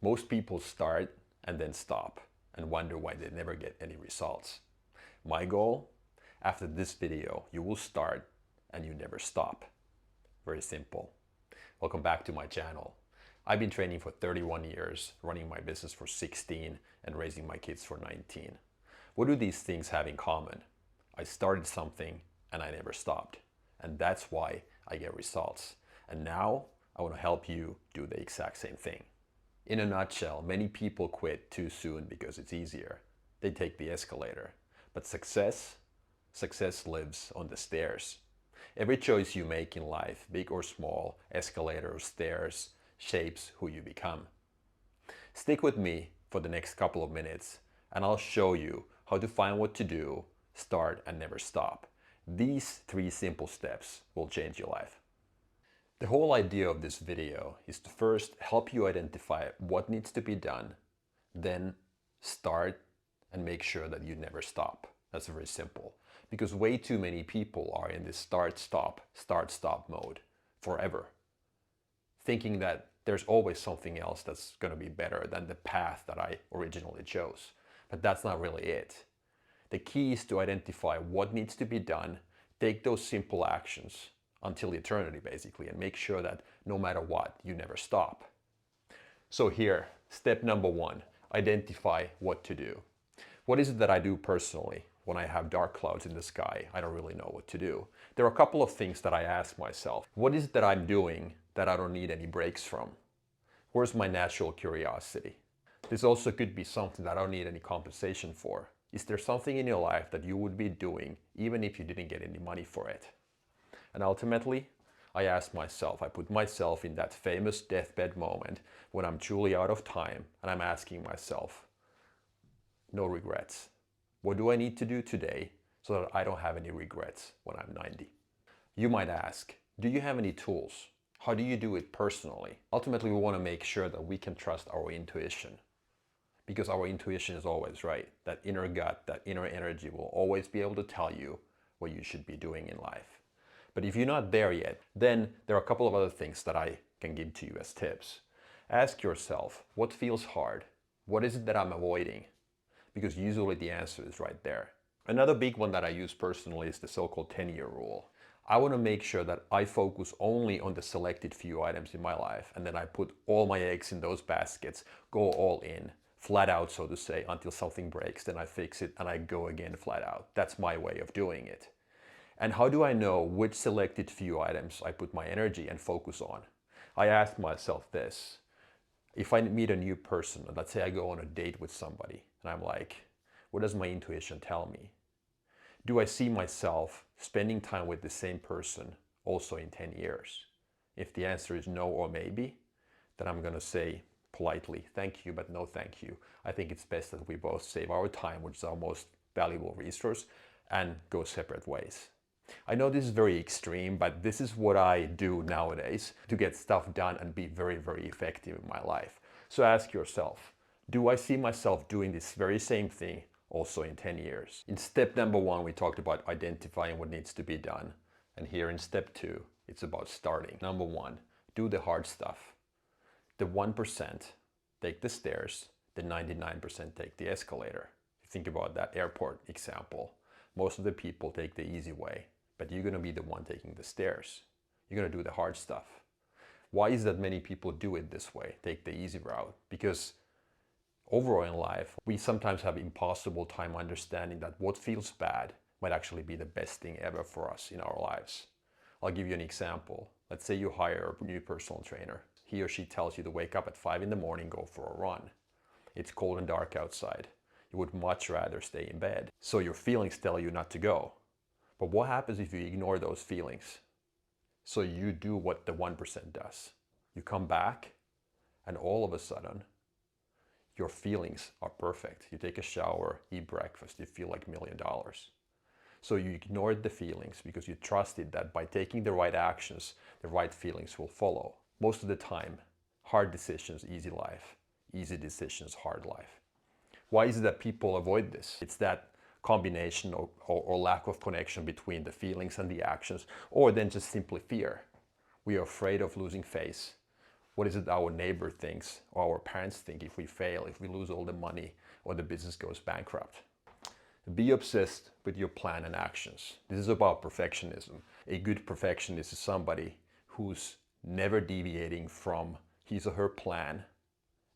Most people start and then stop and wonder why they never get any results. My goal, after this video, you will start and you never stop. Very simple. Welcome back to my channel. I've been training for 31 years, running my business for 16, and raising my kids for 19. What do these things have in common? I started something and I never stopped. And that's why I get results. And now I want to help you do the exact same thing. In a nutshell, many people quit too soon because it's easier. They take the escalator. But success lives on the stairs. Every choice you make in life, big or small, escalator or stairs, shapes who you become. Stick with me for the next couple of minutes and I'll show you how to find what to do, start and never stop. These 3 simple steps will change your life. The whole idea of this video is to first help you identify what needs to be done, then start and make sure that you never stop. That's very simple. Because way too many people are in this start-stop mode forever, thinking that there's always something else that's going to be better than the path that I originally chose. But that's not really it. The key is to identify what needs to be done, take those simple actions until eternity basically, and make sure that no matter what, you never stop. So here, step number 1, identify what to do. What is it that I do personally when I have dark clouds in the sky? I don't really know what to do. There are a couple of things that I ask myself. What is it that I'm doing that I don't need any breaks from? Where's my natural curiosity? This also could be something that I don't need any compensation for. Is there something in your life that you would be doing even if you didn't get any money for it? And ultimately, I ask myself, I put myself in that famous deathbed moment when I'm truly out of time and I'm asking myself, no regrets. What do I need to do today so that I don't have any regrets when I'm 90? You might ask, do you have any tools? How do you do it personally? Ultimately, we want to make sure that we can trust our intuition, because our intuition is always right. That inner gut, that inner energy will always be able to tell you what you should be doing in life. But if you're not there yet, then there are a couple of other things that I can give to you as tips. Ask yourself, what feels hard? What is it that I'm avoiding? Because usually the answer is right there. Another big one that I use personally is the so-called 10-year rule. I want to make sure that I focus only on the selected few items in my life, and then I put all my eggs in those baskets, go all in, flat out so to say, until something breaks, then I fix it and I go again flat out. That's my way of doing it. And how do I know which selected few items I put my energy and focus on? I ask myself this. If I meet a new person, let's say I go on a date with somebody, and I'm like, what does my intuition tell me? Do I see myself spending time with the same person also in 10 years? If the answer is no or maybe, then I'm going to say politely, thank you, but no thank you. I think it's best that we both save our time, which is our most valuable resource, and go separate ways. I know this is very extreme, but this is what I do nowadays to get stuff done and be very, very effective in my life. So ask yourself, do I see myself doing this very same thing also in 10 years? In step number 1, we talked about identifying what needs to be done. And here in step 2, it's about starting. Number 1, do the hard stuff. The 1% take the stairs, the 99% take the escalator. If you think about that airport example, most of the people take the easy way. But you're going to be the one taking the stairs. You're going to do the hard stuff. Why is that many people do it this way, take the easy route? Because overall in life, we sometimes have impossible time understanding that what feels bad might actually be the best thing ever for us in our lives. I'll give you an example. Let's say you hire a new personal trainer. He or she tells you to wake up at 5 in the morning, go for a run. It's cold and dark outside. You would much rather stay in bed. So your feelings tell you not to go. But what happens if you ignore those feelings? So you do what the 1% does. You come back and all of a sudden your feelings are perfect. You take a shower, eat breakfast, you feel like $1 million. So you ignored the feelings because you trusted that by taking the right actions, the right feelings will follow. Most of the time, hard decisions, easy life. Easy decisions, hard life. Why is it that people avoid this? It's that combination or lack of connection between the feelings and the actions, or then just simply fear. We are afraid of losing face. What is it our neighbor thinks or our parents think if we fail, if we lose all the money or the business goes bankrupt? Be obsessed with your plan and actions. This is about perfectionism. A good perfectionist is somebody who's never deviating from his or her plan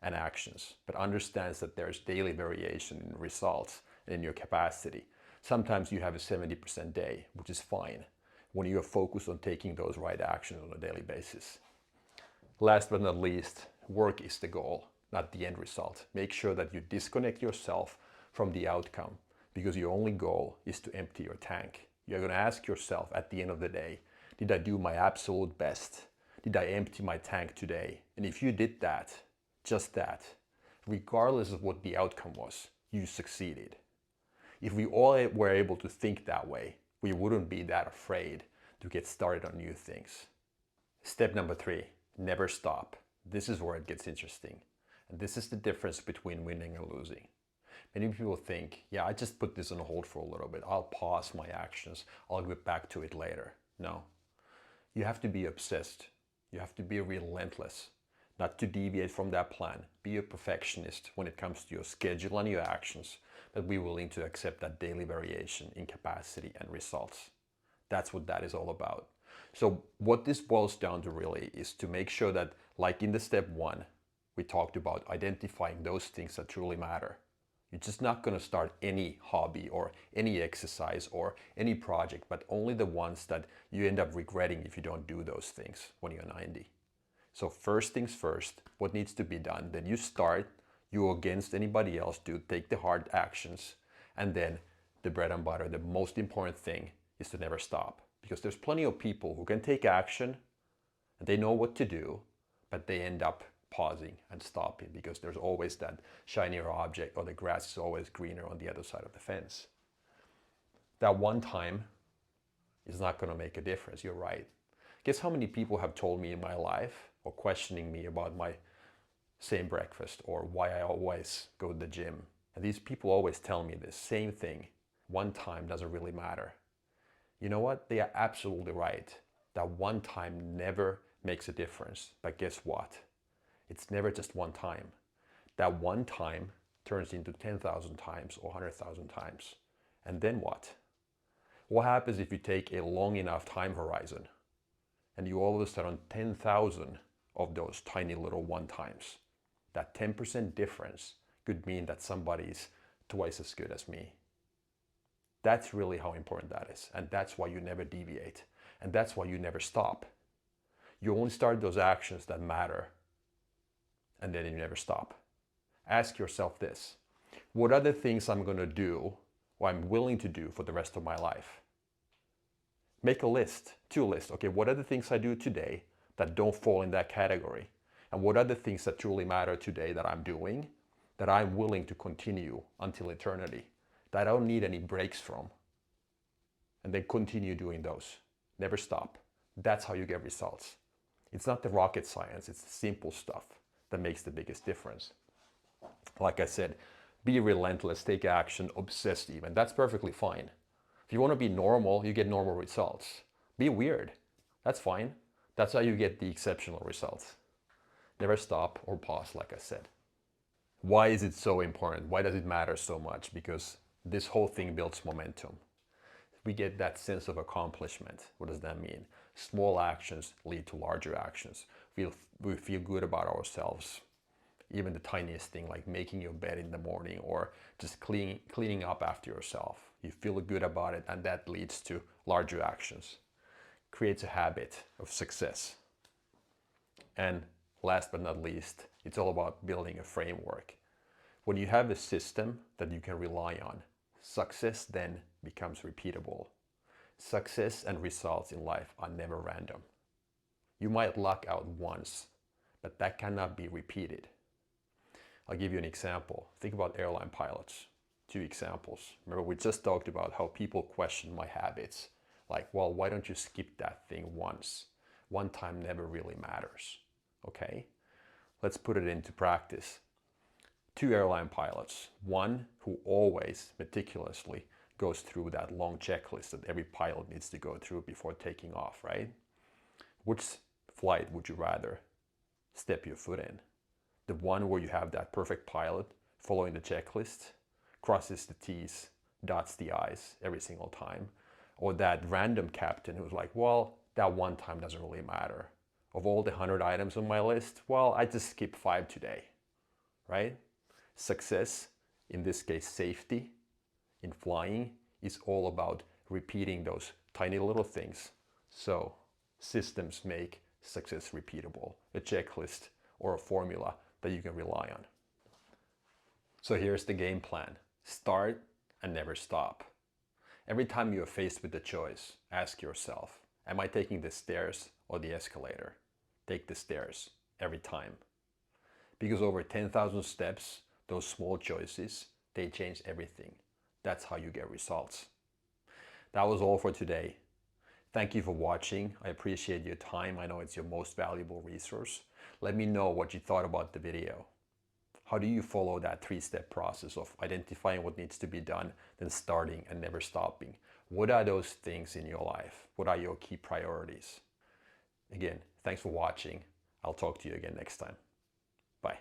and actions, but understands that there's daily variation in results and in your capacity. Sometimes you have a 70% day, which is fine when you are focused on taking those right actions on a daily basis. Last but not least, work is the goal, not the end result. Make sure that you disconnect yourself from the outcome, because your only goal is to empty your tank. You're going to ask yourself at the end of the day, did I do my absolute best? Did I empty my tank today? And if you did that, just that, regardless of what the outcome was, you succeeded. If we all were able to think that way, we wouldn't be that afraid to get started on new things. Step number 3, never stop. This is where it gets interesting. And this is the difference between winning and losing. Many people think, yeah, I just put this on hold for a little bit. I'll pause my actions. I'll get back to it later. No. You have to be obsessed. You have to be relentless. Not to deviate from that plan. Be a perfectionist when it comes to your schedule and your actions, but be willing to accept that daily variation in capacity and results. That's what that is all about. So what this boils down to really is to make sure that, like in the step 1, we talked about identifying those things that truly matter. You're just not going to start any hobby or any exercise or any project, but only the ones that you end up regretting if you don't do those things when you're 90. So first things first, what needs to be done? Then you start, you against anybody else do, take the hard actions, and then the bread and butter, the most important thing is to never stop. Because there's plenty of people who can take action and they know what to do, but they end up pausing and stopping because there's always that shinier object, or the grass is always greener on the other side of the fence. That one time is not going to make a difference. You're right. Guess how many people have told me in my life or questioning me about my same breakfast or why I always go to the gym. And these people always tell me the same thing. One time doesn't really matter. You know what? They are absolutely right. That one time never makes a difference. But guess what? It's never just one time. That one time turns into 10,000 times or 100,000 times. And then what? What happens if you take a long enough time horizon and you all of a sudden 10,000 of those tiny little one times? That 10% difference could mean that somebody's twice as good as me. That's really how important that is. And that's why you never deviate. And that's why you never stop. You only start those actions that matter. And then you never stop. Ask yourself this. What are the things I'm going to do or I'm willing to do for the rest of my life? Make a list, 2 lists. Okay, what are the things I do today that don't fall in that category? And what are the things that truly matter today that I'm doing, that I'm willing to continue until eternity, that I don't need any breaks from? And then continue doing those. Never stop. That's how you get results. It's not the rocket science, it's the simple stuff that makes the biggest difference. Like I said, be relentless, take action, obsessed even. That's perfectly fine. If you want to be normal, you get normal results. Be weird. That's fine. That's how you get the exceptional results. Never stop or pause, like I said. Why is it so important? Why does it matter so much? Because this whole thing builds momentum. We get that sense of accomplishment. What does that mean? Small actions lead to larger actions. We feel good about ourselves. Even the tiniest thing, like making your bed in the morning or just cleaning up after yourself. You feel good about it, and that leads to larger actions. Creates a habit of success. And last but not least, it's all about building a framework. When you have a system that you can rely on, success then becomes repeatable. Success and results in life are never random. You might luck out once, but that cannot be repeated. I'll give you an example. Think about airline pilots. 2 examples. Remember, we just talked about how people question my habits. Like, well, why don't you skip that thing once? One time never really matters. Okay? Let's put it into practice. 2 airline pilots. One who always meticulously goes through that long checklist that every pilot needs to go through before taking off, right? Which flight would you rather step your foot in. The one where you have that perfect pilot following the checklist, crosses the T's, dots the I's every single time. Or that random captain who's like, well, that one time doesn't really matter. Of all the 100 items on my list, well, I just skipped 5 today, right? Success, in this case safety, in flying, is all about repeating those tiny little things. So systems make success repeatable, a checklist or a formula that you can rely on. So here's the game plan. Start and never stop. Every time you are faced with the choice, ask yourself, am I taking the stairs or the escalator? Take the stairs every time. Because over 10,000 steps, those small choices, they change everything. That's how you get results. That was all for today. Thank you for watching. I appreciate your time. I know it's your most valuable resource. Let me know what you thought about the video. How do you follow that 3-step process of identifying what needs to be done, then starting and never stopping? What are those things in your life? What are your key priorities? Again, thanks for watching. I'll talk to you again next time. Bye.